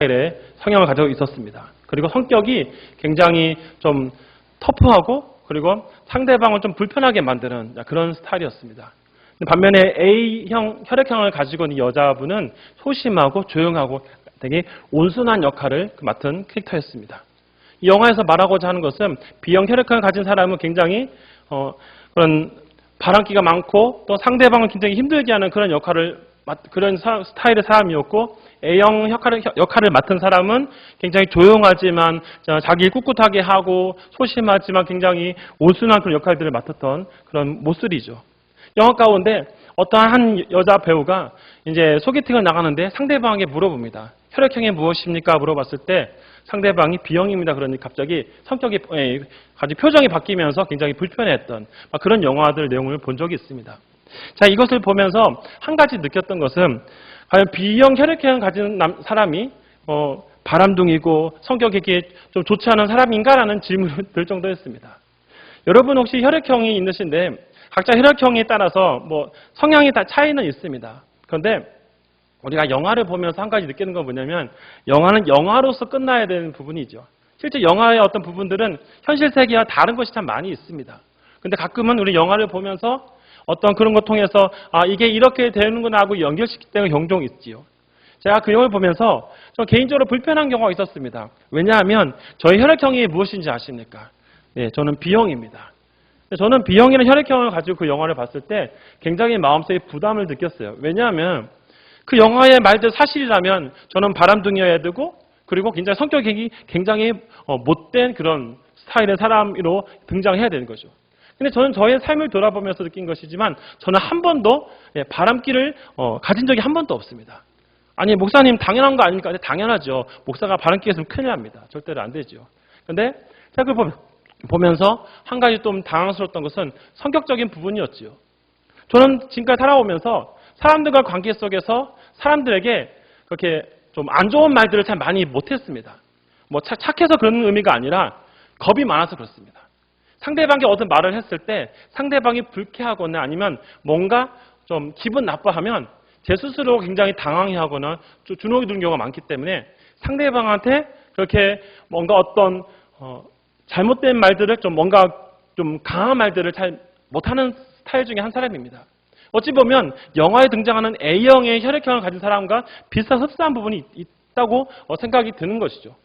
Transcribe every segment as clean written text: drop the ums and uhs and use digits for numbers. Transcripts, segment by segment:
스타일의 성향을 가지고 있었습니다. 그리고 성격이 굉장히 좀 터프하고 그리고 상대방을 좀 불편하게 만드는 그런 스타일이었습니다. 반면에 A형 혈액형을 가지고 있는 여자분은 소심하고 조용하고 되게 온순한 역할을 맡은 캐릭터였습니다. 이 영화에서 말하고자 하는 것은 B형 혈액형을 가진 사람은 굉장히 그런 바람기가 많고 또 상대방을 굉장히 힘들게 하는 그런 그런 스타일의 사람이었고, A형 역할을 맡은 사람은 굉장히 조용하지만 자기 꿋꿋하게 하고 소심하지만 굉장히 온순한 그런 역할들을 맡았던 그런 모습이죠. 영화 가운데 어떠한 한 여자 배우가 이제 소개팅을 나가는데 상대방에게 물어봅니다. 혈액형이 무엇입니까? 물어봤을 때 상대방이 B형입니다. 그러니 갑자기 성격이 아주 표정이 바뀌면서 굉장히 불편해했던 그런 영화들 내용을 본 적이 있습니다. 자, 이것을 보면서 한 가지 느꼈던 것은 과연 B형 혈액형을 가진 사람이 바람둥이고 성격이 좀 좋지 않은 사람인가라는 질문을 들 정도였습니다. 여러분 혹시 혈액형이 있으신데 각자 혈액형에 따라서 성향이 다 차이는 있습니다. 그런데 우리가 영화를 보면서 한 가지 느끼는 건 뭐냐면 영화는 영화로서 끝나야 되는 부분이죠. 실제 영화의 어떤 부분들은 현실 세계와 다른 것이 참 많이 있습니다. 근데 가끔은 우리 영화를 보면서 어떤 그런 것 통해서 이게 이렇게 되는구나 하고 연결시키는 경우가 있지요. 제가 그 영화를 보면서 좀 개인적으로 불편한 경우가 있었습니다. 왜냐하면 저희 혈액형이 무엇인지 아십니까? 네, 저는 B형입니다. 저는 B형이라는 혈액형을 가지고 그 영화를 봤을 때 굉장히 마음속에 부담을 느꼈어요. 왜냐하면 그 영화의 말들 사실이라면 저는 바람둥이여야 되고 그리고 굉장히 성격이 굉장히 못된 그런 스타일의 사람으로 등장해야 되는 거죠. 근데 저는 저의 삶을 돌아보면서 느낀 것이지만 저는 한 번도 바람기를 가진 적이 한 번도 없습니다. 아니 목사님 당연한 거 아닙니까? 당연하죠. 목사가 바람기 있으면 큰일 납니다. 절대로 안 되죠. 근데 제가 그걸 보면서 한 가지 좀 당황스러웠던 것은 성격적인 부분이었지요. 저는 지금까지 살아오면서 사람들과 관계 속에서 사람들에게 그렇게 좀 안 좋은 말들을 참 많이 못했습니다. 착해서 그런 의미가 아니라 겁이 많아서 그렇습니다. 상대방이 어떤 말을 했을 때 상대방이 불쾌하거나 아니면 뭔가 좀 기분 나빠하면 제 스스로 굉장히 당황해하거나 주눅이 드는 경우가 많기 때문에 상대방한테 그렇게 뭔가 어떤 잘못된 말들을 뭔가 좀 강한 말들을 잘 못하는 스타일 중에 한 사람입니다. 어찌 보면 영화에 등장하는 A형의 혈액형을 가진 사람과 비슷한 흡사한 부분이 있다고 생각이 드는 것이죠.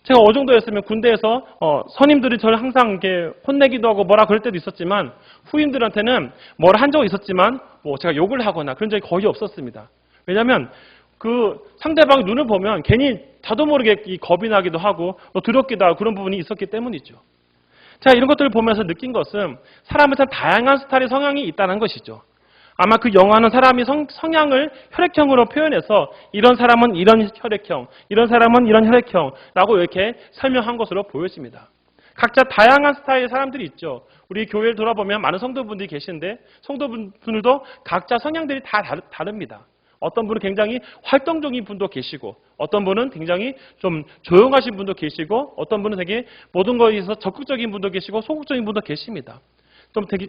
제가 어느 정도였으면 군대에서 선임들이 저를 항상 이렇게 혼내기도 하고 뭐라 그럴 때도 있었지만 후임들한테는 뭐라 한 적은 있었지만 제가 욕을 하거나 그런 적이 거의 없었습니다. 왜냐하면 그 상대방의 눈을 보면 괜히 자도 모르게 겁이 나기도 하고 두렵기도 하고 그런 부분이 있었기 때문이죠. 자, 이런 것들을 보면서 느낀 것은 사람은 참 다양한 스타일의 성향이 있다는 것이죠. 아마 그 영화는 사람이 성향을 혈액형으로 표현해서 이런 사람은 이런 혈액형, 이런 사람은 이런 혈액형라고 이렇게 설명한 것으로 보여집니다. 각자 다양한 스타일의 사람들이 있죠. 우리 교회를 돌아보면 많은 성도분들이 계신데 성도분들도 각자 성향들이 다 다릅니다. 어떤 분은 굉장히 활동적인 분도 계시고 어떤 분은 굉장히 좀 조용하신 분도 계시고 어떤 분은 되게 모든 것에서 적극적인 분도 계시고 소극적인 분도 계십니다. 좀 되게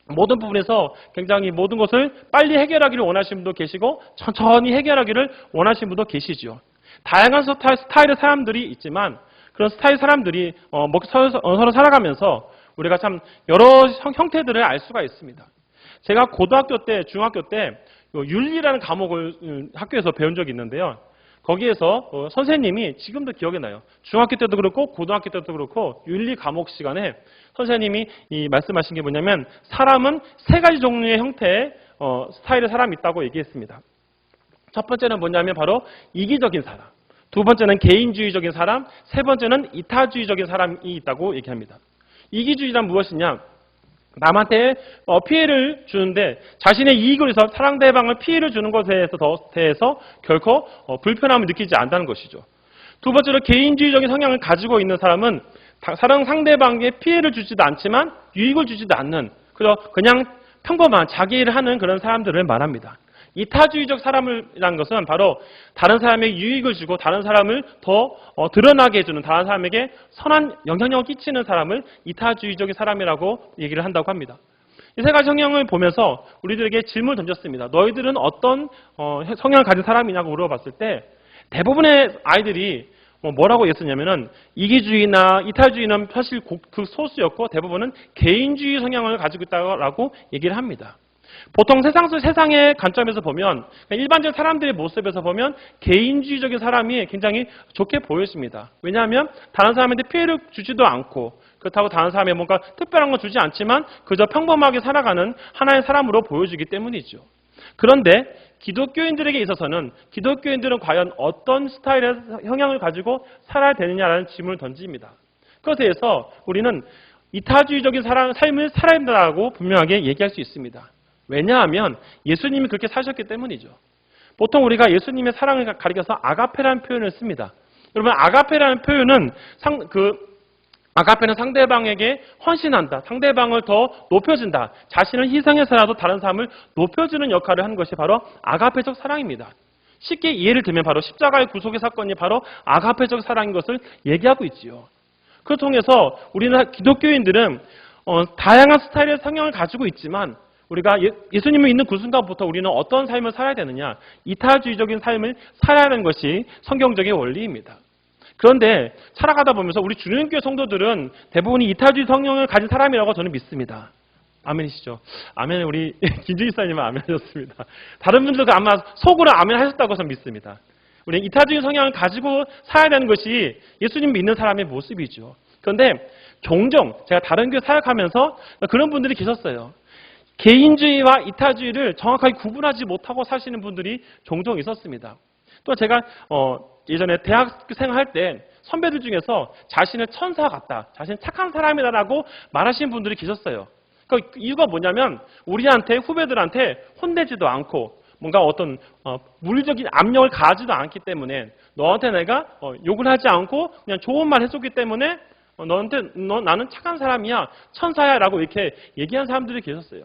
모든 부분에서 굉장히 모든 것을 빨리 해결하기를 원하시는 분도 계시고 천천히 해결하기를 원하시는 분도 계시죠. 다양한 스타일의 사람들이 있지만 그런 스타일 사람들이 서로 살아가면서 우리가 참 여러 형태들을 알 수가 있습니다. 제가 고등학교 때, 중학교 때 윤리라는 과목을 학교에서 배운 적이 있는데요. 거기에서 선생님이 지금도 기억이 나요. 중학교 때도 그렇고 고등학교 때도 그렇고 윤리 과목 시간에 선생님이 말씀하신 게 뭐냐면 사람은 세 가지 종류의 형태의 스타일의 사람이 있다고 얘기했습니다. 첫 번째는 뭐냐면 바로 이기적인 사람, 두 번째는 개인주의적인 사람, 세 번째는 이타주의적인 사람이 있다고 얘기합니다. 이기주의란 무엇이냐? 남한테 피해를 주는데 자신의 이익을 위해서 상대방을 피해를 주는 것에 대해서 결코 불편함을 느끼지 않는다는 것이죠. 두 번째로 개인주의적인 성향을 가지고 있는 사람은 상대방에게 피해를 주지도 않지만 유익을 주지도 않는 그냥 평범한 자기 일을 하는 그런 사람들을 말합니다. 이타주의적 사람이라는 것은 바로 다른 사람에게 유익을 주고 다른 사람을 더 드러나게 해주는 다른 사람에게 선한 영향력을 끼치는 사람을 이타주의적인 사람이라고 얘기를 한다고 합니다. 이 세 가지 성향을 보면서 우리들에게 질문을 던졌습니다. 너희들은 어떤 성향을 가진 사람이냐고 물어봤을 때 대부분의 아이들이 뭐라고 얘기했냐면은 이기주의나 이탈주의는 사실 그 소수였고 대부분은 개인주의 성향을 가지고 있다고 얘기를 합니다. 보통 세상의 관점에서 보면 일반적인 사람들의 모습에서 보면 개인주의적인 사람이 굉장히 좋게 보여집니다. 왜냐하면 다른 사람한테 피해를 주지도 않고 그렇다고 다른 사람에 뭔가 특별한 건 주지 않지만 그저 평범하게 살아가는 하나의 사람으로 보여주기 때문이죠. 그런데 기독교인들에게 있어서는 기독교인들은 과연 어떤 스타일의 성향을 가지고 살아야 되느냐라는 질문을 던집니다. 그것에 대해서 우리는 이타주의적인 삶을 살아야 된다고 분명하게 얘기할 수 있습니다. 왜냐하면 예수님이 그렇게 사셨기 때문이죠. 보통 우리가 예수님의 사랑을 가리켜서 아가페라는 표현을 씁니다. 여러분 아가페라는 표현은 아가페는 상대방에게 헌신한다. 상대방을 더 높여준다. 자신을 희생해서라도 다른 사람을 높여주는 역할을 하는 것이 바로 아가페적 사랑입니다. 쉽게 이해를 들면 바로 십자가의 구속의 사건이 바로 아가페적 사랑인 것을 얘기하고 있지요. 그걸 통해서 우리는 기독교인들은 다양한 스타일의 성향을 가지고 있지만 우리가 예수님을 믿는 그 순간부터 우리는 어떤 삶을 살아야 되느냐, 이타주의적인 삶을 살아야 하는 것이 성경적인 원리입니다. 그런데 살아가다 보면서 우리 주님교회 성도들은 대부분이 이타주의 성향을 가진 사람이라고 저는 믿습니다. 아멘이시죠? 아멘. 우리 김주희 사님은 아멘 하셨습니다. 다른 분들도 아마 속으로 아멘 하셨다고 저는 믿습니다. 우리 이타주의 성향을 가지고 살아야 되는 것이 예수님 믿는 사람의 모습이죠. 그런데 종종 제가 다른 교회 사역하면서 그런 분들이 계셨어요. 개인주의와 이타주의를 정확하게 구분하지 못하고 사시는 분들이 종종 있었습니다. 또 제가 예전에 대학생 할 때 선배들 중에서 자신을 천사 같다, 자신은 착한 사람이다라고 말하시는 분들이 계셨어요. 그 이유가 뭐냐면 우리한테 후배들한테 혼내지도 않고 뭔가 어떤 물리적인 압력을 가하지도 않기 때문에 너한테 내가 욕을 하지 않고 그냥 좋은 말 해줬기 때문에 나는 착한 사람이야, 천사야라고 이렇게 얘기한 사람들이 계셨어요.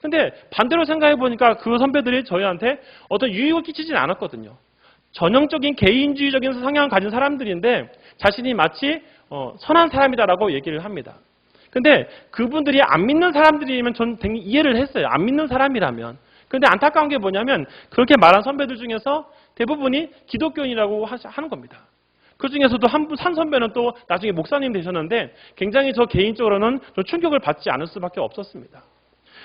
근데 반대로 생각해 보니까 그 선배들이 저희한테 어떤 유익을 끼치진 않았거든요. 전형적인 개인주의적인 성향을 가진 사람들인데 자신이 마치 선한 사람이다라고 얘기를 합니다. 근데 그분들이 안 믿는 사람들이면 저는 되게 이해를 했어요. 안 믿는 사람이라면. 근데 안타까운 게 뭐냐면 그렇게 말한 선배들 중에서 대부분이 기독교인이라고 하는 겁니다. 그 중에서도 한 선배는 또 나중에 목사님 되셨는데 굉장히 저 개인적으로는 좀 충격을 받지 않을 수밖에 없었습니다.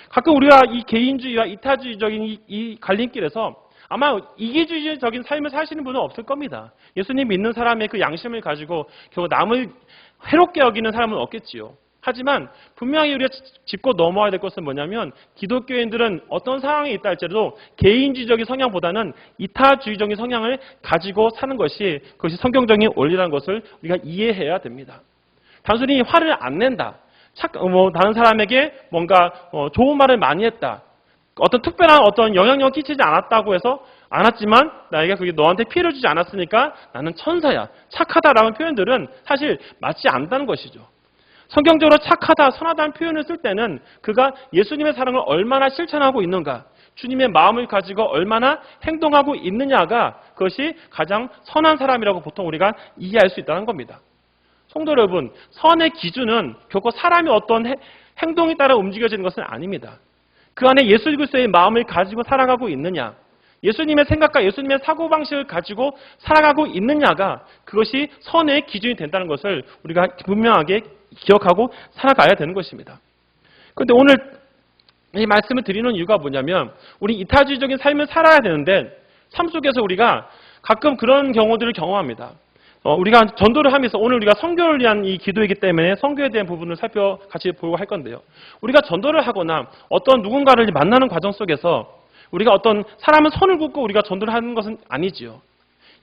가끔 우리가 이 개인주의와 이타주의적인 이 갈림길에서 아마 이기주의적인 삶을 사시는 분은 없을 겁니다. 예수님 믿는 사람의 그 양심을 가지고 결국 남을 해롭게 여기는 사람은 없겠지요. 하지만 분명히 우리가 짚고 넘어야 될 것은 뭐냐면 기독교인들은 어떤 상황에 있다 할지라도 개인주의적인 성향보다는 이타주의적인 성향을 가지고 사는 것이 그것이 성경적인 원리라는 것을 우리가 이해해야 됩니다. 단순히 화를 안 낸다. 다른 사람에게 뭔가 좋은 말을 많이 했다. 어떤 특별한 어떤 영향력을 끼치지 않았다고 해서 않았지만 나에게 그게 너한테 피해를 주지 않았으니까 나는 천사야, 착하다라는 표현들은 사실 맞지 않다는 것이죠. 성경적으로 착하다, 선하다는 표현을 쓸 때는 그가 예수님의 사랑을 얼마나 실천하고 있는가, 주님의 마음을 가지고 얼마나 행동하고 있느냐가 그것이 가장 선한 사람이라고 보통 우리가 이해할 수 있다는 겁니다. 성도 여러분, 선의 기준은 결코 사람이 어떤 행동에 따라 움직여지는 것은 아닙니다. 그 안에 예수 그리스도의 마음을 가지고 살아가고 있느냐, 예수님의 생각과 예수님의 사고방식을 가지고 살아가고 있느냐가 그것이 선의 기준이 된다는 것을 우리가 분명하게 기억하고 살아가야 되는 것입니다. 그런데 오늘 이 말씀을 드리는 이유가 뭐냐면 우리 이타주의적인 삶을 살아야 되는데 삶 속에서 우리가 가끔 그런 경우들을 경험합니다. 우리가 전도를 하면서 오늘 우리가 선교를 위한 이 기도이기 때문에 선교에 대한 부분을 같이 보고 할 건데요. 우리가 전도를 하거나 어떤 누군가를 만나는 과정 속에서 우리가 어떤 사람은 선을 긋고 우리가 전도를 하는 것은 아니지요.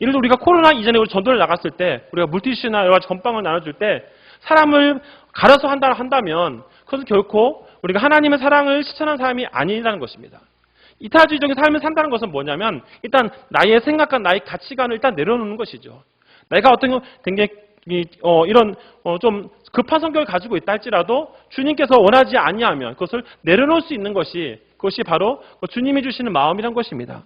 예를 들어 우리가 코로나 이전에 우리 전도를 나갔을 때 우리가 물티슈나 여러 가지 건빵을 나눠줄 때 사람을 가려서 한다면 그것은 결코 우리가 하나님의 사랑을 실천한 사람이 아니라는 것입니다. 이타주의적인 삶을 산다는 것은 뭐냐면 일단 나의 생각과 나의 가치관을 일단 내려놓는 것이죠. 내가 어떤 굉장히 이런 좀 급한 성격을 가지고 있다 할지라도 주님께서 원하지 아니하면 그것을 내려놓을 수 있는 것이 그것이 바로 주님이 주시는 마음이란 것입니다.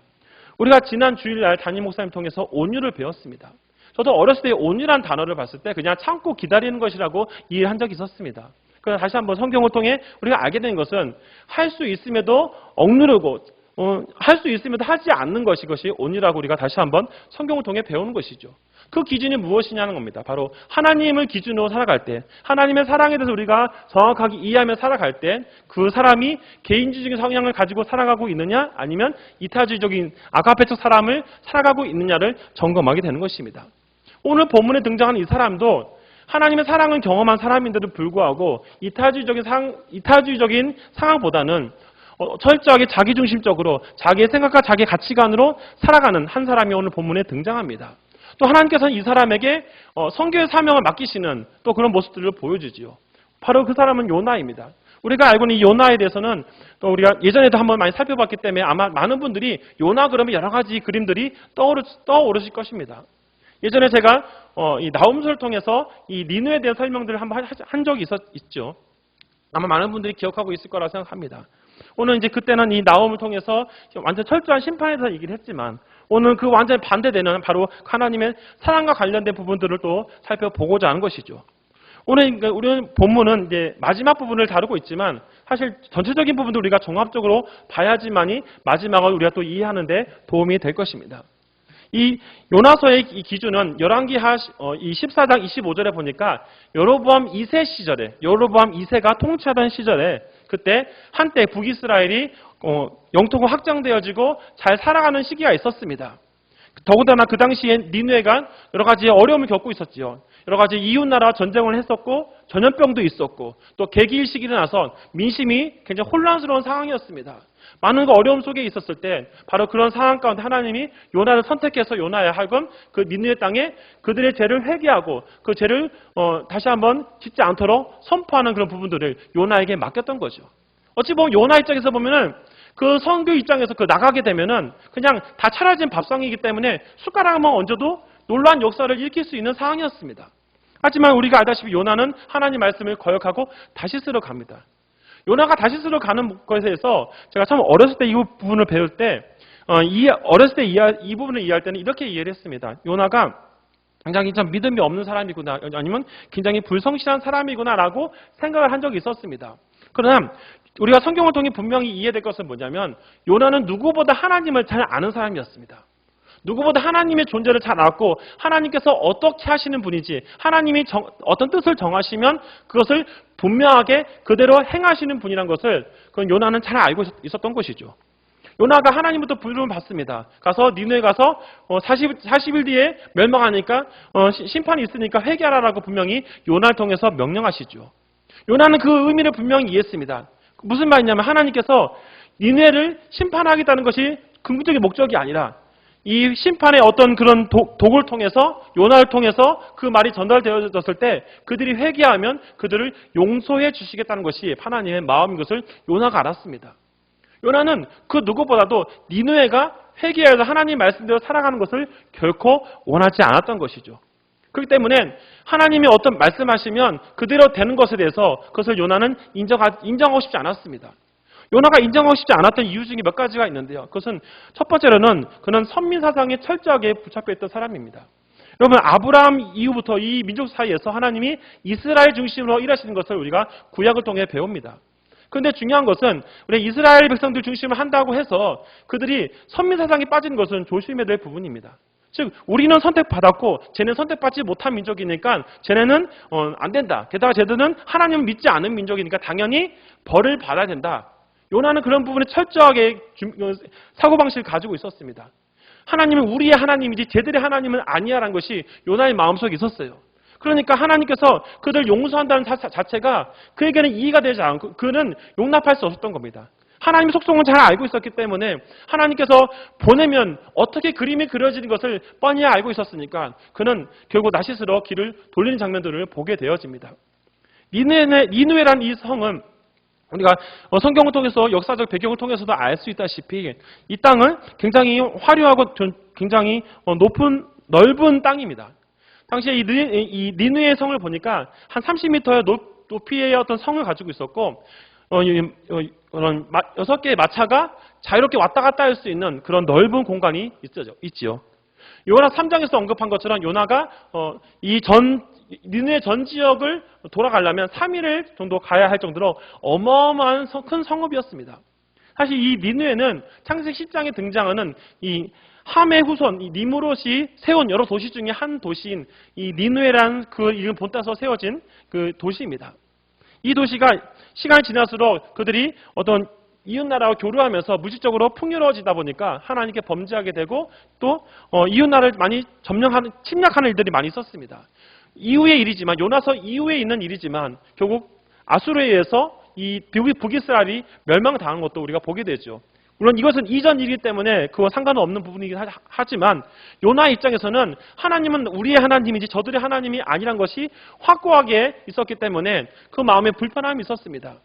우리가 지난 주일날 담임 목사님 통해서 온유를 배웠습니다. 저도 어렸을 때 온유란 단어를 봤을 때 그냥 참고 기다리는 것이라고 이해한 적이 있었습니다. 그래서 다시 한번 성경을 통해 우리가 알게 된 것은 할 수 있음에도 억누르고 할 수 있으면 하지 않는 것이 온이라고 우리가 다시 한번 성경을 통해 배우는 것이죠. 그 기준이 무엇이냐는 겁니다. 바로 하나님을 기준으로 살아갈 때, 하나님의 사랑에 대해서 우리가 정확하게 이해하며 살아갈 때 그 사람이 개인주의적인 성향을 가지고 살아가고 있느냐, 아니면 이타주의적인 아가페적 사람을 살아가고 있느냐를 점검하게 되는 것입니다. 오늘 본문에 등장하는 이 사람도 하나님의 사랑을 경험한 사람인데도 불구하고 이타주의적인 상황보다는 철저하게 자기중심적으로 자기의 생각과 자기의 가치관으로 살아가는 한 사람이 오늘 본문에 등장합니다. 또 하나님께서는 이 사람에게 선교의 사명을 맡기시는 또 그런 모습들을 보여주지요. 바로 그 사람은 요나입니다. 우리가 알고 있는 이 요나에 대해서는 또 우리가 예전에도 한번 많이 살펴봤기 때문에 아마 많은 분들이 요나 그러면 여러 가지 그림들이 떠오르실 것입니다. 예전에 제가 이 나홈서를 통해서 이 니느웨에 대한 설명들을 한번 한 적이 있죠. 아마 많은 분들이 기억하고 있을 거라 생각합니다. 오늘 이제 그때는 이 나홈을 통해서 완전 철저한 심판에 대해서 얘기를 했지만 오늘 그 완전히 반대되는 바로 하나님의 사랑과 관련된 부분들을 또 살펴보고자 하는 것이죠. 오늘 우리는 본문은 이제 마지막 부분을 다루고 있지만 사실 전체적인 부분도 우리가 종합적으로 봐야지만이 마지막을 우리가 또 이해하는 데 도움이 될 것입니다. 이 요나서의 이 기준은 열왕기하 14장 25절에 보니까 여로보암 2세 시절에 여로보암 2세가 통치하던 시절에 그때 한때 북이스라엘이 영토가 확장되어지고 잘 살아가는 시기가 있었습니다. 더군다나 그 당시에 니느웨가 여러 가지 어려움을 겪고 있었지요. 여러 가지 이웃나라 전쟁을 했었고 전염병도 있었고 또 개기일식이 일어나서 민심이 굉장히 혼란스러운 상황이었습니다. 많은 어려움 속에 있었을 때 바로 그런 상황 가운데 하나님이 요나를 선택해서 요나에 하여금 그 니느웨 땅에 그들의 죄를 회개하고 그 죄를 다시 한번 짓지 않도록 선포하는 그런 부분들을 요나에게 맡겼던 거죠. 어찌 보면 요나 입장에서 보면은 그 선교 입장에서 나가게 되면은 그냥 다 차려진 밥상이기 때문에 숟가락만 얹어도 놀라운 역사를 일으킬 수 있는 상황이었습니다. 하지만 우리가 알다시피 요나는 하나님 말씀을 거역하고 다시스로 갑니다. 요나가 다시스로 가는 것에 대해서 제가 참 어렸을 때 이 부분을 배울 때 어렸을 때 이 부분을 이해할 때는 이렇게 이해를 했습니다. 요나가 굉장히 참 믿음이 없는 사람이구나 아니면 굉장히 불성실한 사람이구나라고 생각을 한 적이 있었습니다. 그러나 우리가 성경을 통해 분명히 이해될 것은 뭐냐면 요나는 누구보다 하나님을 잘 아는 사람이었습니다. 누구보다 하나님의 존재를 잘 알았고 하나님께서 어떻게 하시는 분인지 하나님이 어떤 뜻을 정하시면 그것을 분명하게 그대로 행하시는 분이라는 것을 그건 요나는 잘 알고 있었던 것이죠. 요나가 하나님부터 부름을 받습니다. 가서 니느웨 가서 40일 뒤에 멸망하니까 심판이 있으니까 회개하라라고 분명히 요나를 통해서 명령하시죠. 요나는 그 의미를 분명히 이해했습니다. 무슨 말이냐면 하나님께서 니느웨를 심판하겠다는 것이 궁극적인 목적이 아니라 이 심판의 어떤 그런 도구를 통해서 요나를 통해서 그 말이 전달되어졌을 때 그들이 회개하면 그들을 용서해 주시겠다는 것이 하나님의 마음인 것을 요나가 알았습니다. 요나는 그 누구보다도 니느웨가 회개해서 하나님 말씀대로 살아가는 것을 결코 원하지 않았던 것이죠. 그렇기 때문에 하나님이 어떤 말씀하시면 그대로 되는 것에 대해서 그것을 요나는 인정하고 싶지 않았습니다. 요나가 인정하고 싶지 않았던 이유 중에 몇 가지가 있는데요. 그것은 첫 번째로는 그는 선민 사상에 철저하게 붙잡혀 있던 사람입니다. 여러분 아브라함 이후부터 이 민족 사이에서 하나님이 이스라엘 중심으로 일하시는 것을 우리가 구약을 통해 배웁니다. 그런데 중요한 것은 우리 이스라엘 백성들 중심으로 한다고 해서 그들이 선민 사상에 빠진 것은 조심해야 될 부분입니다. 즉 우리는 선택받았고 쟤는 선택받지 못한 민족이니까 쟤네는 안 된다. 게다가 쟤들은 하나님을 믿지 않은 민족이니까 당연히 벌을 받아야 된다. 요나는 그런 부분에 철저하게 사고방식을 가지고 있었습니다. 하나님은 우리의 하나님이지 쟤들의 하나님은 아니야라는 것이 요나의 마음속에 있었어요. 그러니까 하나님께서 그들 용서한다는 자체가 그에게는 이해가 되지 않고 그는 용납할 수 없었던 겁니다. 하나님의 속성을 잘 알고 있었기 때문에 하나님께서 보내면 어떻게 그림이 그려지는 것을 뻔히 알고 있었으니까 그는 결국 나시스로 길을 돌리는 장면들을 보게 되어집니다. 니느웨라는 이 성은 우리가 성경을 통해서 역사적 배경을 통해서도 알 수 있다시피 이 땅은 굉장히 화려하고 굉장히 넓은 땅입니다. 당시에 이 니느웨 성을 보니까 한 30m의 높이의 어떤 성을 가지고 있었고 6개의 마차가 자유롭게 왔다 갔다 할 수 있는 그런 넓은 공간이 있지요. 요나 3장에서 언급한 것처럼 요나가 니느웨 전 지역을 돌아가려면 3일을 정도 가야 할 정도로 어마어마한 큰 성읍이었습니다. 사실 이 니느웨는 창세기 10장에 등장하는 이 함의 후손, 이 니무롯이 세운 여러 도시 중에 한 도시인 이 니느웨라는 그 이름 본따서 세워진 그 도시입니다. 이 도시가 시간이 지날수록 그들이 어떤 이웃나라와 교류하면서 물질적으로 풍요로워지다 보니까 하나님께 범죄하게 되고 또 이웃나라를 많이 침략하는 일들이 많이 있었습니다. 이후의 일이지만 요나서 이후에 있는 일이지만 결국 아수르에 의해서 이 북이스라엘이 멸망당한 것도 우리가 보게 되죠. 물론 이것은 이전 일이기 때문에 그와 상관은 없는 부분이긴 하지만 요나의 입장에서는 하나님은 우리의 하나님이지 저들의 하나님이 아니란 것이 확고하게 있었기 때문에 그 마음에 불편함이 있었습니다.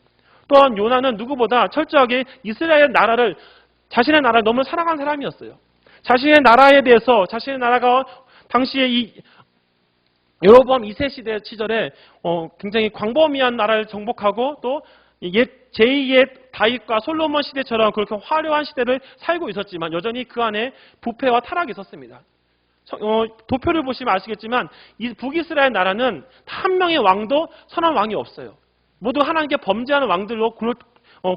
또한 요나는 누구보다 철저하게 이스라엘 나라를 자신의 나라를 너무 사랑한 사람이었어요. 자신의 나라에 대해서 자신의 나라가 당시에 이 여로보암 2세 시절에 굉장히 광범위한 나라를 정복하고 또 제2의 다윗과 솔로몬 시대처럼 그렇게 화려한 시대를 살고 있었지만 여전히 그 안에 부패와 타락이 있었습니다. 도표를 보시면 아시겠지만 이 북이스라엘 나라는 한 명의 왕도 선한 왕이 없어요. 모두 하나님께 범죄하는 왕들로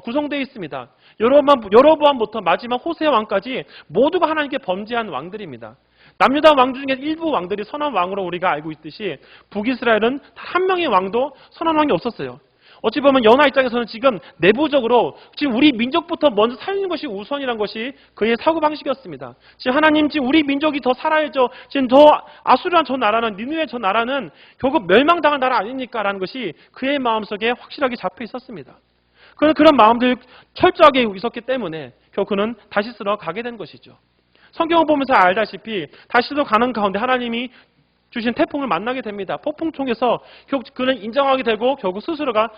구성되어 있습니다. 여로보암부터 마지막 호세 왕까지 모두가 하나님께 범죄한 왕들입니다. 남유다 왕 중에 일부 왕들이 선한 왕으로 우리가 알고 있듯이 북이스라엘은 단 한 명의 왕도 선한 왕이 없었어요. 어찌 보면 요나 입장에서는 지금 내부적으로 지금 우리 민족부터 먼저 살리는 것이 우선이란 것이 그의 사고방식이었습니다. 지금 하나님 지금 우리 민족이 더 살아야죠. 지금 더 아수르한 저 나라는 니느웨 저 나라는 결국 멸망당한 나라 아닙니까? 라는 것이 그의 마음속에 확실하게 잡혀 있었습니다. 그런 마음들이 철저하게 있었기 때문에 결국 그는 다시스로 가게 된 것이죠. 성경을 보면서 알다시피 다시스로 가는 가운데 하나님이 주신 태풍을 만나게 됩니다. 폭풍 통해서 결국 그는 인정하게 되고 결국 스스로가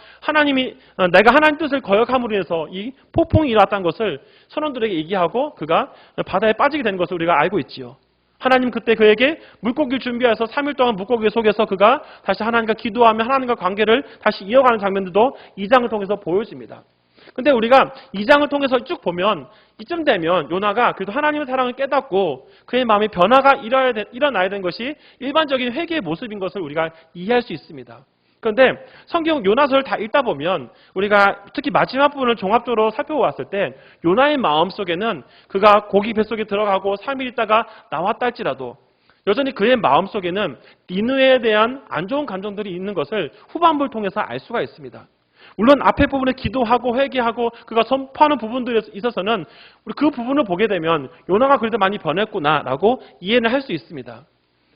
내가 하나님 뜻을 거역함으로 인해서 이 폭풍이 일어났다는 것을 선원들에게 얘기하고 그가 바다에 빠지게 된 것을 우리가 알고 있지요. 하나님 그때 그에게 물고기를 준비해서 3일 동안 물고기 속에서 그가 다시 하나님과 기도하며 하나님과 관계를 다시 이어가는 장면들도 2장을 통해서 보여집니다. 근데 우리가 2장을 통해서 쭉 보면 이쯤 되면 요나가 그래도 하나님의 사랑을 깨닫고 그의 마음에 변화가 일어나야 되는 것이 일반적인 회개의 모습인 것을 우리가 이해할 수 있습니다. 그런데 성경 요나서를 다 읽다 보면 우리가 특히 마지막 부분을 종합적으로 살펴보았을 때 요나의 마음속에는 그가 고기 뱃속에 들어가고 3일 있다가 나왔다 할지라도 여전히 그의 마음속에는 니느웨에 대한 안 좋은 감정들이 있는 것을 후반부를 통해서 알 수가 있습니다. 물론 앞에 부분에 기도하고 회개하고 그가 선포하는 부분들에 있어서는 우리 그 부분을 보게 되면 요나가 그래도 많이 변했구나라고 이해를 할 수 있습니다.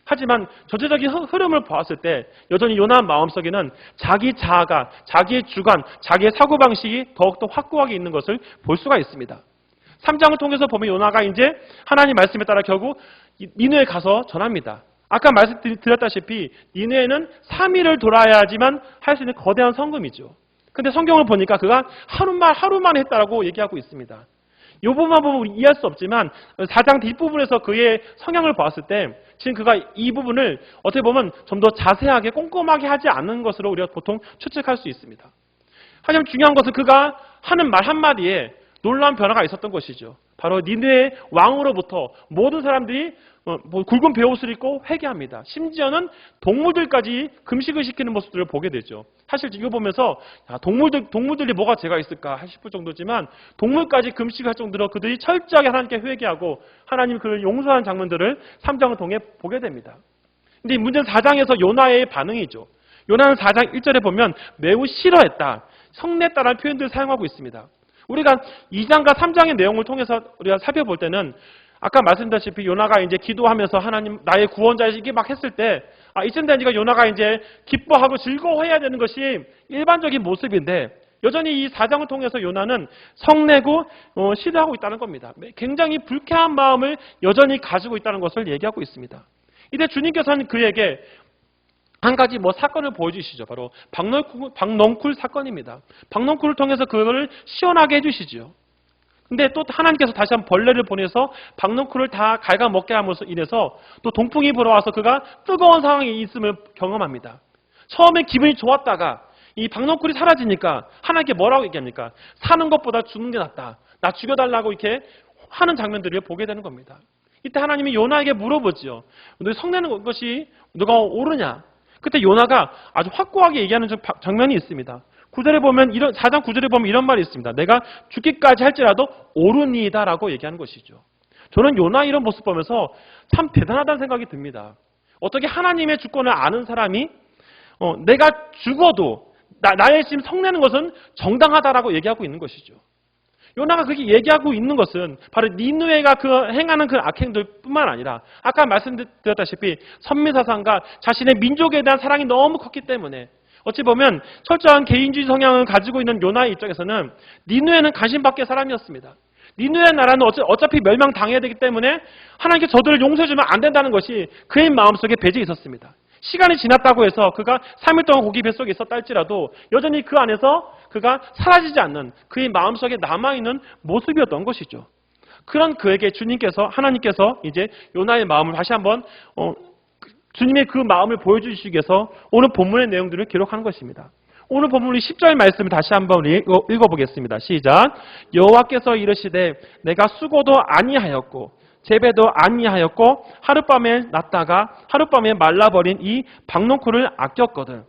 하지만 전체적인 흐름을 보았을 때 여전히 요나 마음속에는 자기 자아가 자기의 주관, 자기의 사고방식이 더욱더 확고하게 있는 것을 볼 수가 있습니다. 3장을 통해서 보면 요나가 이제 하나님 말씀에 따라 결국 니느웨에 가서 전합니다. 아까 말씀드렸다시피 니느웨는 3일을 돌아야지만 할 수 있는 거대한 성금이죠. 근데 성경을 보니까 그가 하루만 했다라고 얘기하고 있습니다. 이 부분만 보면 우리 이해할 수 없지만 4장 뒷부분에서 그의 성향을 봤을 때 지금 그가 이 부분을 어떻게 보면 좀 더 자세하게 꼼꼼하게 하지 않는 것으로 우리가 보통 추측할 수 있습니다. 하지만 중요한 것은 그가 하는 말 한마디에 놀라운 변화가 있었던 것이죠. 바로 니느웨 왕으로부터 모든 사람들이 굵은 베옷을 입고 회개합니다. 심지어는 동물들까지 금식을 시키는 모습들을 보게 되죠. 사실 이거 보면서 동물들이 뭐가 죄가 있을까 싶을 정도지만 동물까지 금식할 정도로 그들이 철저하게 하나님께 회개하고 하나님 그를 용서하는 장면들을 3장을 통해 보게 됩니다. 근데 문제는 4장에서 요나의 반응이죠. 요나는 4장 1절에 보면 매우 싫어했다, 성냈다라는 표현들을 사용하고 있습니다. 우리가 2장과 3장의 내용을 통해서 우리가 살펴볼 때는 아까 말씀드렸다시피 요나가 이제 기도하면서 하나님 나의 구원자이시기 막 했을 때 이쯤 되니까 요나가 이제 기뻐하고 즐거워해야 되는 것이 일반적인 모습인데 여전히 이 4장을 통해서 요나는 성내고 싫어하고 있다는 겁니다. 굉장히 불쾌한 마음을 여전히 가지고 있다는 것을 얘기하고 있습니다. 이때 주님께서는 그에게 한 가지 사건을 보여주시죠. 바로 박넝쿨 사건입니다. 박넝쿨을 통해서 그걸 시원하게 해주시죠. 근데 또 하나님께서 다시 한번 벌레를 보내서 박넝쿨을 다 갉아먹게 함으로써 인해서 또 동풍이 불어와서 그가 뜨거운 상황에 있음을 경험합니다. 처음에 기분이 좋았다가 이 박넝쿨이 사라지니까 하나님께 뭐라고 얘기합니까? 사는 것보다 죽는 게 낫다. 나 죽여달라고 이렇게 하는 장면들을 보게 되는 겁니다. 이때 하나님이 요나에게 물어보죠. 너 성내는 것이 누가 옳으냐? 그때 요나가 아주 확고하게 얘기하는 장면이 있습니다. 9절에 보면 4장 9절에 보면 이런 말이 있습니다. 내가 죽기까지 할지라도 옳으니이다라고 얘기하는 것이죠. 저는 요나 이런 모습 보면서 참 대단하다는 생각이 듭니다. 어떻게 하나님의 주권을 아는 사람이 내가 죽어도 나의 지금 성내는 것은 정당하다라고 얘기하고 있는 것이죠. 요나가 그렇게 얘기하고 있는 것은 바로 니느웨가 행하는 그 악행들뿐만 아니라 아까 말씀드렸다시피 선미사상과 자신의 민족에 대한 사랑이 너무 컸기 때문에 어찌 보면 철저한 개인주의 성향을 가지고 있는 요나의 입장에서는 니느웨는 간신 밖의 사람이었습니다. 니느웨 나라는 어차피 멸망당해야 되기 때문에 하나님께 저들을 용서해주면 안 된다는 것이 그의 마음속에 배제해 있었습니다. 시간이 지났다고 해서 그가 3일 동안 고기 뱃속에 있었다 할지라도 여전히 그 안에서 그가 사라지지 않는 그의 마음속에 남아있는 모습이었던 것이죠. 그런 그에게 하나님께서 이제 요나의 마음을 다시 한번 주님의 그 마음을 보여주시기 위해서 오늘 본문의 내용들을 기록하는 것입니다. 오늘 본문 10절 말씀을 다시 한번 읽어보겠습니다. 시작. 여호와께서 이르시되 내가 수고도 아니하였고 재배도 아니하였고 하룻밤에 났다가 하룻밤에 말라버린 이 박농쿨을 아꼈거든.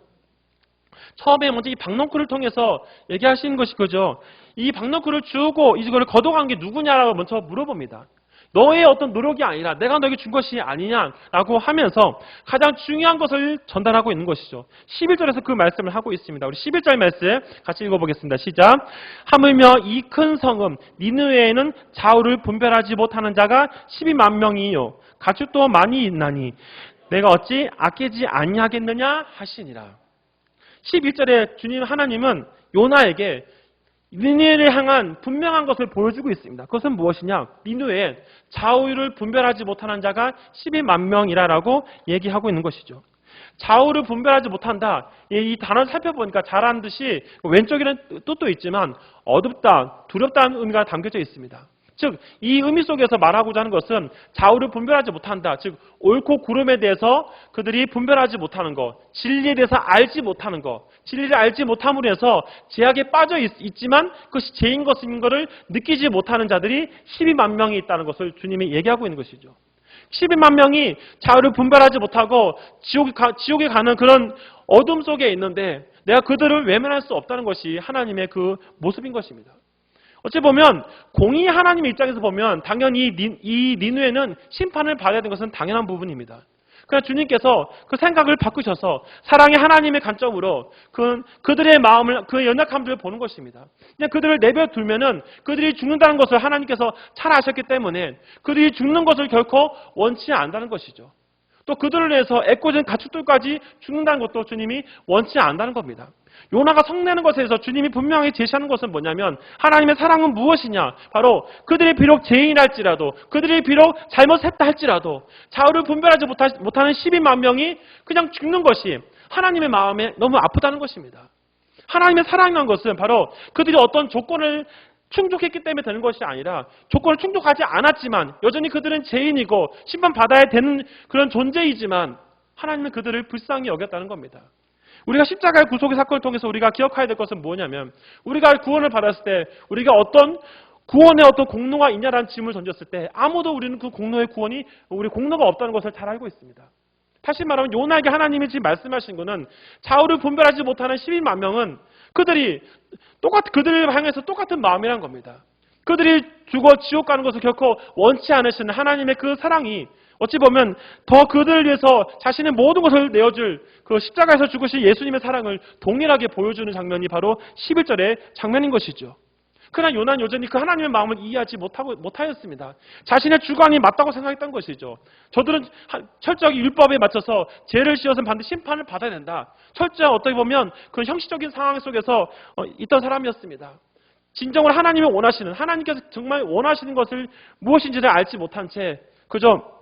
처음에 먼저 이 박농쿨을 통해서 얘기하시는 것이 그죠. 이 박농쿨을 주고 이걸 거둬간 게 누구냐라고 먼저 물어봅니다. 너의 어떤 노력이 아니라 내가 너에게 준 것이 아니냐라고 하면서 가장 중요한 것을 전달하고 있는 것이죠. 11절에서 그 말씀을 하고 있습니다. 우리 11절 말씀 같이 읽어보겠습니다. 시작. 하물며 이 큰 성읍 니느웨에는 좌우를 분별하지 못하는 자가 12만 명이요 가축도 많이 있나니 내가 어찌 아끼지 아니하겠느냐 하시니라. 11절에 주님 하나님은 요나에게 니느웨를 향한 분명한 것을 보여주고 있습니다. 그것은 무엇이냐? 니느웨에 좌우를 분별하지 못하는 자가 12만 명이라고 얘기하고 있는 것이죠. 좌우를 분별하지 못한다. 이 단어를 살펴보니까 잘하는 듯이 왼쪽에는 뜻도 있지만 어둡다, 두렵다는 의미가 담겨져 있습니다. 즉, 이 의미 속에서 말하고자 하는 것은 좌우를 분별하지 못한다. 즉, 옳고 그름에 대해서 그들이 분별하지 못하는 것, 진리에 대해서 알지 못하는 것, 진리를 알지 못함으로 해서 제약에 빠져 있지만 그것이 죄인 것인 것을 느끼지 못하는 자들이 12만 명이 있다는 것을 주님이 얘기하고 있는 것이죠. 12만 명이 좌우를 분별하지 못하고 지옥에 가는 그런 어둠 속에 있는데 내가 그들을 외면할 수 없다는 것이 하나님의 그 모습인 것입니다. 어찌 보면 공의 하나님의 입장에서 보면 당연히 이 니느웨는 심판을 받아야 되는 것은 당연한 부분입니다. 그러나 주님께서 그 생각을 바꾸셔서 사랑의 하나님의 관점으로 그들의 마음을 그 연약함들을 보는 것입니다. 그냥 그들을 내버려두면은 그들이 죽는다는 것을 하나님께서 잘 아셨기 때문에 그들이 죽는 것을 결코 원치 않는다는 것이죠. 또 그들을 위해서 애꿎은 가축들까지 죽는다는 것도 주님이 원치 않는다는 겁니다. 요나가 성내는 것에 대해서 주님이 분명히 제시하는 것은 뭐냐면 하나님의 사랑은 무엇이냐? 바로 그들이 비록 죄인할지라도 그들이 비록 잘못했다 할지라도 좌우를 분별하지 못하는 12만 명이 그냥 죽는 것이 하나님의 마음에 너무 아프다는 것입니다. 하나님의 사랑이라는 것은 바로 그들이 어떤 조건을 충족했기 때문에 되는 것이 아니라 조건을 충족하지 않았지만 여전히 그들은 죄인이고 심판받아야 되는 그런 존재이지만 하나님은 그들을 불쌍히 여겼다는 겁니다. 우리가 십자가의 구속의 사건을 통해서 우리가 기억해야 될 것은 뭐냐면 우리가 구원을 받았을 때 우리가 어떤 구원의 어떤 공로가 있냐라는 질문을 던졌을 때 아무도 우리는 그 공로의 구원이 우리 공로가 없다는 것을 잘 알고 있습니다. 다시 말하면 요나에게 하나님이 지금 말씀하신 것은 좌우를 분별하지 못하는 12만 명은 그들을 향해서 똑같은 마음이란 겁니다. 그들이 죽어 지옥 가는 것을 결코 원치 않으시는 하나님의 그 사랑이 어찌 보면 더 그들을 위해서 자신의 모든 것을 내어줄 그 십자가에서 죽으신 예수님의 사랑을 동일하게 보여주는 장면이 바로 11절의 장면인 것이죠. 그러나 요나는 여전히 그 하나님의 마음을 이해하지 못하였습니다. 자신의 주관이 맞다고 생각했던 것이죠. 저들은 철저하게 율법에 맞춰서 죄를 지어서는 반드시 심판을 받아야 된다. 철저히 어떻게 보면 그 형식적인 상황 속에서 있던 사람이었습니다. 진정으로 하나님이 원하시는, 하나님께서 정말 원하시는 것을 무엇인지를 알지 못한 채 그저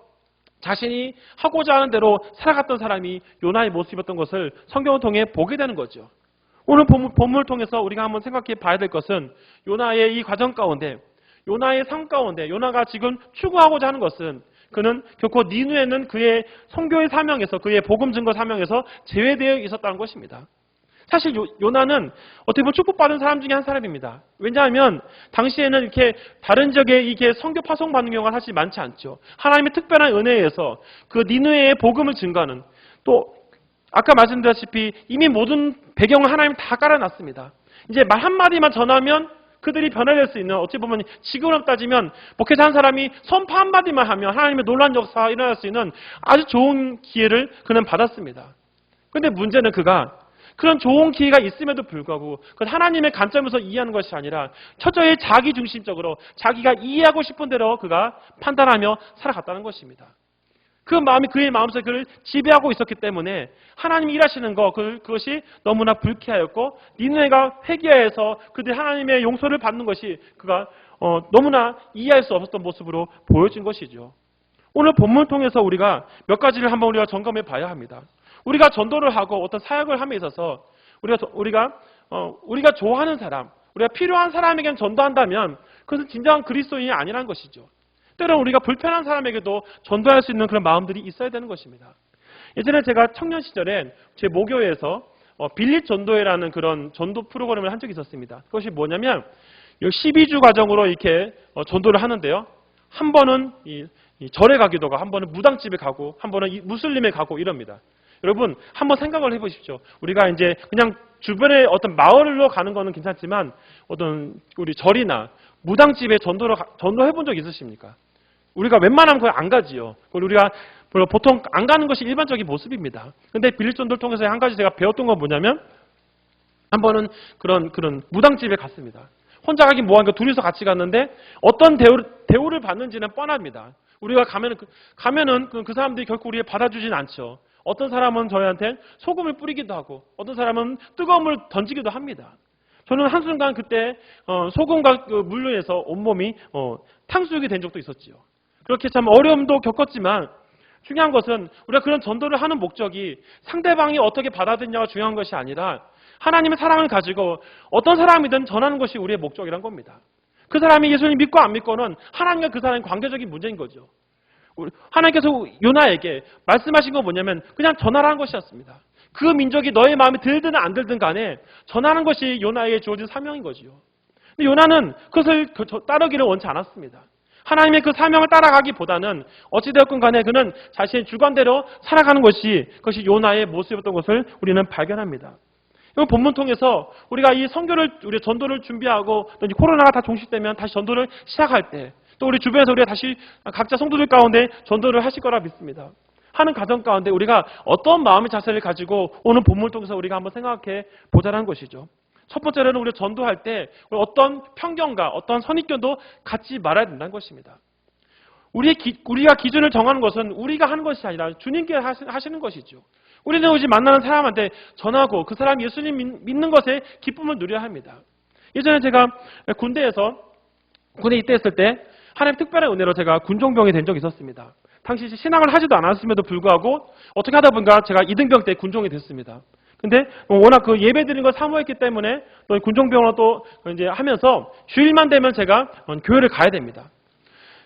자신이 하고자 하는 대로 살아갔던 사람이 요나의 모습이었던 것을 성경을 통해 보게 되는 거죠. 오늘 본문을 통해서 우리가 한번 생각해 봐야 될 것은 요나의 이 과정 가운데, 요나의 삶 가운데 요나가 지금 추구하고자 하는 것은 그는 결코 니느웨는 그의 선교의 사명에서, 그의 복음 증거 사명에서 제외되어 있었다는 것입니다. 사실 요나는 어떻게 보면 축복받은 사람 중에 한 사람입니다. 왜냐하면 당시에는 이렇게 다른 지역에 이렇게 선교 파송받는 경우가 사실 많지 않죠. 하나님의 특별한 은혜에 의해서 그 니느웨의 복음을 증거하는, 또 아까 말씀드렸다시피 이미 모든 배경을 하나님 다 깔아놨습니다. 이제 말 한마디만 전하면 그들이 변화될 수 있는, 어찌 보면 지금으로 따지면 목회자 한 사람이 선포 한마디만 하면 하나님의 놀라운 역사가 일어날 수 있는 아주 좋은 기회를 그는 받았습니다. 그런데 문제는 그가 그런 좋은 기회가 있음에도 불구하고 그 하나님의 관점에서 이해하는 것이 아니라 철저히 자기 중심적으로 자기가 이해하고 싶은 대로 그가 판단하며 살아갔다는 것입니다. 그 마음이 그의 마음속에 그를 지배하고 있었기 때문에 하나님이 일하시는 그것이 너무나 불쾌하였고 니느웨가 회개해서 그들이 하나님의 용서를 받는 것이 그가 너무나 이해할 수 없었던 모습으로 보여진 것이죠. 오늘 본문을 통해서 우리가 몇 가지를 한번 우리가 점검해 봐야 합니다. 우리가 전도를 하고 어떤 사역을 함에 있어서 우리가 좋아하는 사람, 우리가 필요한 사람에게는 전도한다면 그것은 진정한 그리스도인이 아니라는 것이죠. 때로는 우리가 불편한 사람에게도 전도할 수 있는 그런 마음들이 있어야 되는 것입니다. 예전에 제가 청년 시절에 제 모교회에서 빌립 전도회라는 그런 전도 프로그램을 한 적이 있었습니다. 그것이 뭐냐면 12주 과정으로 이렇게 전도를 하는데요. 한 번은 이 절에 가기도 하고, 한 번은 무당집에 가고, 한 번은 무슬림에 가고 이럽니다. 여러분 한번 생각을 해보십시오. 우리가 이제 그냥 주변에 어떤 마을로 가는 거는 괜찮지만 어떤 우리 절이나 무당집에 전도해 본 적 있으십니까? 우리가 웬만하면 그걸 안 가지요. 그걸 우리가 보통 안 가는 것이 일반적인 모습입니다. 근데 빌립 전도를 통해서 한 가지 제가 배웠던 건 뭐냐면 한 번은 그런 무당집에 갔습니다. 혼자 가긴 뭐하니까 둘이서 같이 갔는데 어떤 대우를 받는지는 뻔합니다. 우리가 가면은 그 사람들이 결코 우리를 받아주진 않죠. 어떤 사람은 저희한테 소금을 뿌리기도 하고 어떤 사람은 뜨거운 물을 던지기도 합니다. 저는 한순간 그때 소금과 그 물로 인해서 온몸이 탕수육이 된 적도 있었지요. 그렇게 참 어려움도 겪었지만 중요한 것은 우리가 그런 전도를 하는 목적이 상대방이 어떻게 받아들이냐가 중요한 것이 아니라 하나님의 사랑을 가지고 어떤 사람이든 전하는 것이 우리의 목적이란 겁니다. 그 사람이 예수님 믿고 안 믿고는 하나님과 그 사람의 관계적인 문제인 거죠. 하나님께서 요나에게 말씀하신 건 뭐냐면 그냥 전하라는 것이었습니다. 그 민족이 너의 마음에 들든 안 들든 간에 전하는 것이 요나에게 주어진 사명인 거지요. 근데 요나는 그것을 따르기를 원치 않았습니다. 하나님의 그 사명을 따라가기보다는 어찌되었건 간에 그는 자신의 주관대로 살아가는 그것이 요나의 모습이었던 것을 우리는 발견합니다. 이 본문 통해서 우리가 이 우리 전도를 준비하고 또 코로나가 다 종식되면 다시 전도를 시작할 때 또 우리 주변에서 우리가 다시 각자 성도들 가운데 전도를 하실 거라 믿습니다. 하는 과정 가운데 우리가 어떤 마음의 자세를 가지고 오늘 본문을 통해서 우리가 한번 생각해 보자는 것이죠. 첫 번째로는 우리가 전도할 때 어떤 편견과 어떤 선입견도 갖지 말아야 된다는 것입니다. 우리가 기준을 정하는 것은 우리가 하는 것이 아니라 주님께 하시는 것이죠. 우리는 오직 만나는 사람한테 전하고 그 사람이 예수님 믿는 것에 기쁨을 누려야 합니다. 예전에 제가 군대에 입대했을 때 하나님 특별한 은혜로 제가 군종병이 된 적이 있었습니다. 당시 신앙을 하지도 않았음에도 불구하고 어떻게 하다 보니까 제가 2등병 때 군종이 됐습니다. 근데 워낙 그 예배 드리는 걸 사모했기 때문에 또 군종병으로 또 이제 하면서 주일만 되면 제가 교회를 가야 됩니다.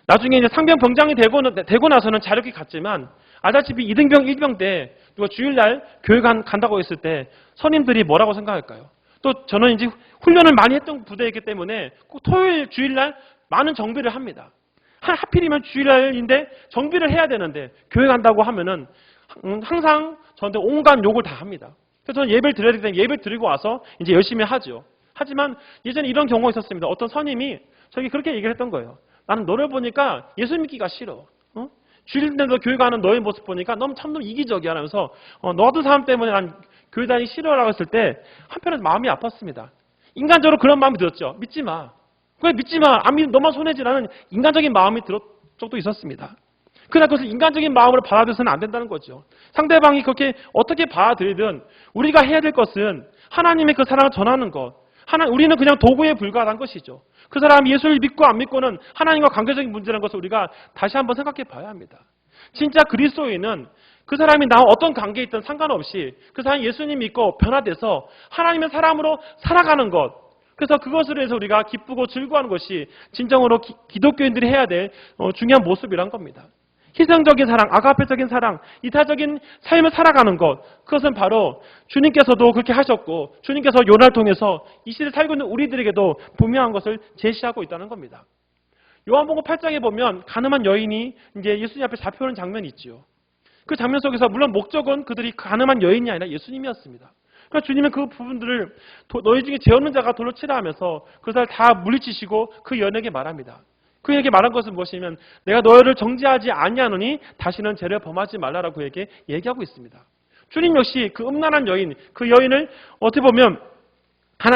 나중에 이제 상병 병장이 되고 나서는 자력이 갔지만 알다시피 2등병 1병 때 누가 주일날 교회 간다고 했을 때 선임들이 뭐라고 생각할까요? 또 저는 이제 훈련을 많이 했던 부대이기 때문에 꼭 토요일 주일날 많은 정비를 합니다. 하필이면 주일날인데 정비를 해야 되는데 교회 간다고 하면은 항상 저한테 온갖 욕을 다 합니다. 그래서 저는 예배를 드려야 되기 때문에 예배를 드리고 와서 이제 열심히 하죠. 하지만 예전에 이런 경우가 있었습니다. 어떤 선임이 저기 그렇게 얘기를 했던 거예요. 나는 너를 보니까 예수 믿기가 싫어. 주일날도 교회 가는 너의 모습 보니까 너무 참 이기적이야 하면서 너 같은 사람 때문에 난 교회 다니기 싫어라고 했을 때 한편에서 마음이 아팠습니다. 인간적으로 그런 마음이 들었죠. 믿지 마. 그래 믿지 마. 안 믿으면 너만 손해지라는 인간적인 마음이 들었 적도 있었습니다. 그러나 그것을 인간적인 마음으로 받아들여서는 안 된다는 거죠. 상대방이 그렇게 어떻게 받아들이든 우리가 해야 될 것은 하나님의 그 사랑을 전하는 것. 우리는 그냥 도구에 불과한 것이죠. 그 사람이 예수를 믿고 안 믿고는 하나님과 관계적인 문제라는 것을 우리가 다시 한번 생각해 봐야 합니다. 진짜 그리스도인은 그 사람이 나와 어떤 관계에 있든 상관없이 그 사람이 예수님 믿고 변화돼서 하나님의 사람으로 살아가는 것. 그래서 그것을 해서 우리가 기쁘고 즐거워하는 것이 진정으로 기독교인들이 해야 될 중요한 모습이란 겁니다. 희생적인 사랑, 아가페적인 사랑, 이타적인 삶을 살아가는 것, 그것은 바로 주님께서도 그렇게 하셨고 주님께서 요나를 통해서 이 시대에 살고 있는 우리들에게도 분명한 것을 제시하고 있다는 겁니다. 요한복음 8장에 보면 가늠한 여인이 이제 예수님 앞에 잡혀오는 장면이 있죠. 그 장면 속에서 물론 목적은 그들이 가늠한 여인이 아니라 예수님이었습니다. 그러니까 주님은 그 부분들을 너희 중에 죄 없는 자가 돌로 치라 하면서 그들을 다 물리치시고 그 여인에게 말합니다. 그에게 말한 것은 무엇이냐면 내가 너희를 정죄하지 아니하노니 다시는 죄를 범하지 말라라고 그에게 얘기하고 있습니다. 주님 역시 그 음란한 여인, 그 여인을 어떻게 보면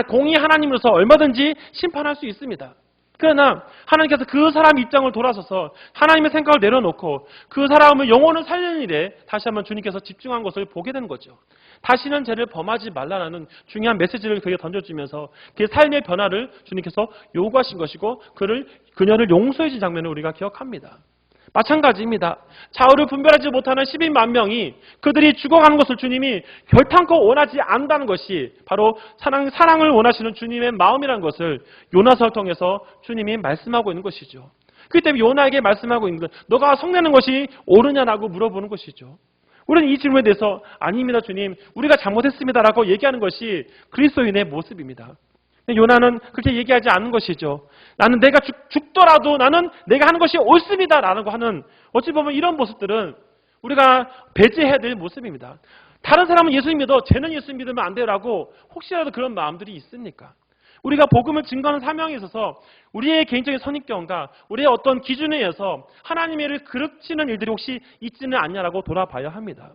공의 하나님으로서 얼마든지 심판할 수 있습니다. 그러나 하나님께서 그 사람 입장을 돌아서서 하나님의 생각을 내려놓고 그 사람을 영혼을 살리는 일에 다시 한번 주님께서 집중한 것을 보게 된 거죠. 다시는 죄를 범하지 말라라는 중요한 메시지를 그에게 던져주면서 그의 삶의 변화를 주님께서 요구하신 것이고 그녀를 용서해 준 장면을 우리가 기억합니다. 마찬가지입니다. 좌우를 분별하지 못하는 12만 명이 그들이 죽어가는 것을 주님이 결탄코 원하지 않는다는 것이 바로 사랑을 원하시는 주님의 마음이라는 것을 요나서를 통해서 주님이 말씀하고 있는 것이죠. 그렇기 때문에 요나에게 말씀하고 있는 것, 너가 성내는 것이 옳으냐라고 물어보는 것이죠. 우리는 이 질문에 대해서 아닙니다 주님, 우리가 잘못했습니다라고 얘기하는 것이 그리스도인의 모습입니다. 요나는 그렇게 얘기하지 않는 것이죠. 나는 내가 죽더라도 나는 내가 하는 것이 옳습니다라고 하는, 어찌 보면 이런 모습들은 우리가 배제해야 될 모습입니다. 다른 사람은 예수 믿어 쟤는 예수 믿으면 안 돼라고 혹시라도 그런 마음들이 있습니까? 우리가 복음을 증거하는 사명에 있어서 우리의 개인적인 선입견과 우리의 어떤 기준에 의해서 하나님의 일을 그르치는 일들이 혹시 있지는 않냐라고 돌아봐야 합니다.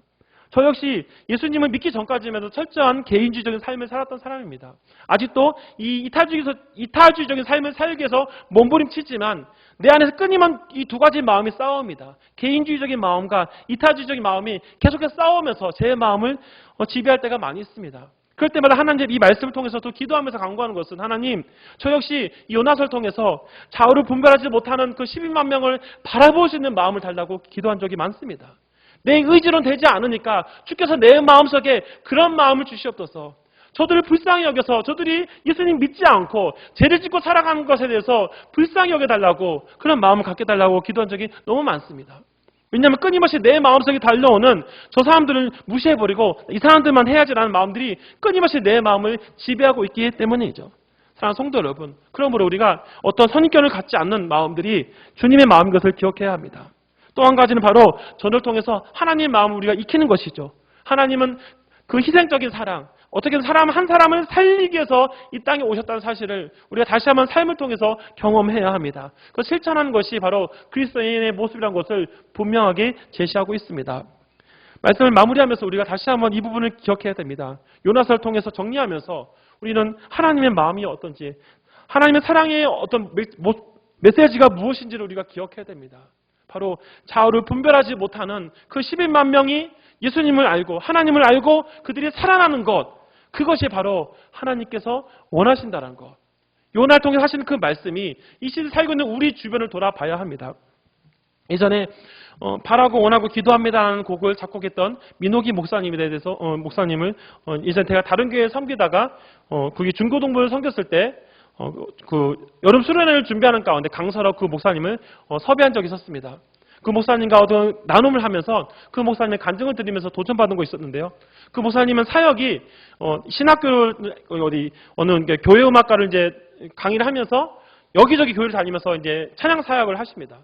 저 역시 예수님을 믿기 전까지만 해도 철저한 개인주의적인 삶을 살았던 사람입니다. 아직도 이 이타주의적인 삶을 살기 위해서 몸부림치지만 내 안에서 끊임없는 이 두 가지 마음이 싸웁니다. 개인주의적인 마음과 이타주의적인 마음이 계속해서 싸우면서 제 마음을 지배할 때가 많이 있습니다. 그럴 때마다 하나님 이 말씀을 통해서 또 기도하면서 간구하는 것은 하나님, 저 역시 이 요나서를 통해서 좌우를 분별하지 못하는 그 12만 명을 바라볼 수 있는 마음을 달라고 기도한 적이 많습니다. 내 의지로는 되지 않으니까 주께서 내 마음속에 그런 마음을 주시옵소서. 저들을 불쌍히 여겨서 저들이 예수님 믿지 않고 죄를 짓고 살아가는 것에 대해서 불쌍히 여겨달라고 그런 마음을 갖게 달라고 기도한 적이 너무 많습니다. 왜냐하면 끊임없이 내 마음속에 달려오는 저 사람들을 무시해버리고 이 사람들만 해야지라는 마음들이 끊임없이 내 마음을 지배하고 있기 때문이죠. 사랑하는 성도 여러분, 그러므로 우리가 어떤 선입견을 갖지 않는 마음들이 주님의 마음인 것을 기억해야 합니다. 또 한 가지는 바로 전도를 통해서 하나님의 마음을 우리가 익히는 것이죠. 하나님은 그 희생적인 사랑, 어떻게든 사람 한 사람을 살리기 위해서 이 땅에 오셨다는 사실을 우리가 다시 한번 삶을 통해서 경험해야 합니다. 그 실천하는 것이 바로 그리스도인의 모습이라는 것을 분명하게 제시하고 있습니다. 말씀을 마무리하면서 우리가 다시 한번 이 부분을 기억해야 됩니다. 요나서를 통해서 정리하면서 우리는 하나님의 마음이 어떤지, 하나님의 사랑의 어떤 메시지가 무엇인지를 우리가 기억해야 됩니다. 바로 좌우를 분별하지 못하는 그 11만 명이 예수님을 알고 하나님을 알고 그들이 살아나는 것, 그것이 바로 하나님께서 원하신다는 것. 요나를 통해 하시는 그 말씀이 이 시대에 살고 있는 우리 주변을 돌아봐야 합니다. 예전에 바라고 원하고 기도합니다라는 곡을 작곡했던 민호기 목사님에 대해서 목사님을 예전에 제가 다른 교회에 섬기다가 그게 중고등부를 섬겼을 때 그 여름 수련회를 준비하는 가운데 강설업 그 목사님을 섭외한 적이 있었습니다. 그 목사님과 어떤 나눔을 하면서 그 목사님의 간증을 드리면서 도전받은 거 있었는데요. 그 목사님은 사역이 신학교 어느 교회 음악가를 이제 강의를 하면서 여기저기 교회를 다니면서 이제 찬양 사역을 하십니다.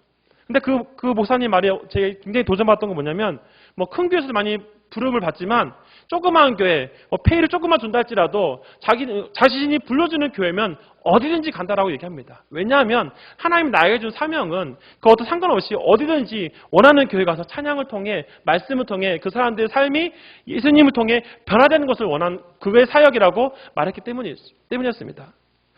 근데 그 목사님 말에 제가 굉장히 도전받았던 건 뭐냐면 뭐 큰 교회에서 많이 부름을 받지만 조그마한 교회, 페이를 조금만 준다 할지라도 자신이 불러주는 교회면 어디든지 간다라고 얘기합니다. 왜냐하면 하나님 나에게 준 사명은 그것도 상관없이 어디든지 원하는 교회 가서 찬양을 통해 말씀을 통해 그 사람들의 삶이 예수님을 통해 변화되는 것을 원한 그의 사역이라고 말했기 때문이었습니다.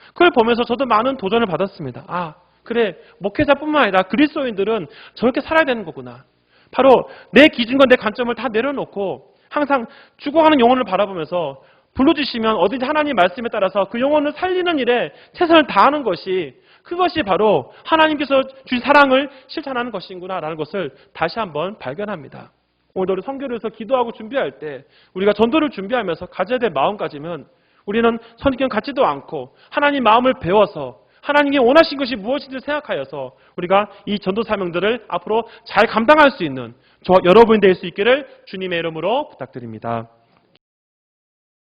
그걸 보면서 저도 많은 도전을 받았습니다. 아, 그래, 목회자뿐만 아니라 그리스도인들은 저렇게 살아야 되는 거구나. 바로 내 기준과 내 관점을 다 내려놓고 항상 죽어가는 영혼을 바라보면서 불러주시면 어딘지 하나님 말씀에 따라서 그 영혼을 살리는 일에 최선을 다하는 것이, 그것이 바로 하나님께서 주신 사랑을 실천하는 것이구나라는 것을 다시 한번 발견합니다. 오늘도 우리 선교를 해서 기도하고 준비할 때 우리가 전도를 준비하면서 가져야 될 마음가짐은 우리는 선입견 갖지도 않고 하나님 마음을 배워서 하나님이 원하신 것이 무엇인지 생각하여서 우리가 이 전도 사명들을 앞으로 잘 감당할 수 있는 저와 여러분이 될 수 있기를 주님의 이름으로 부탁드립니다.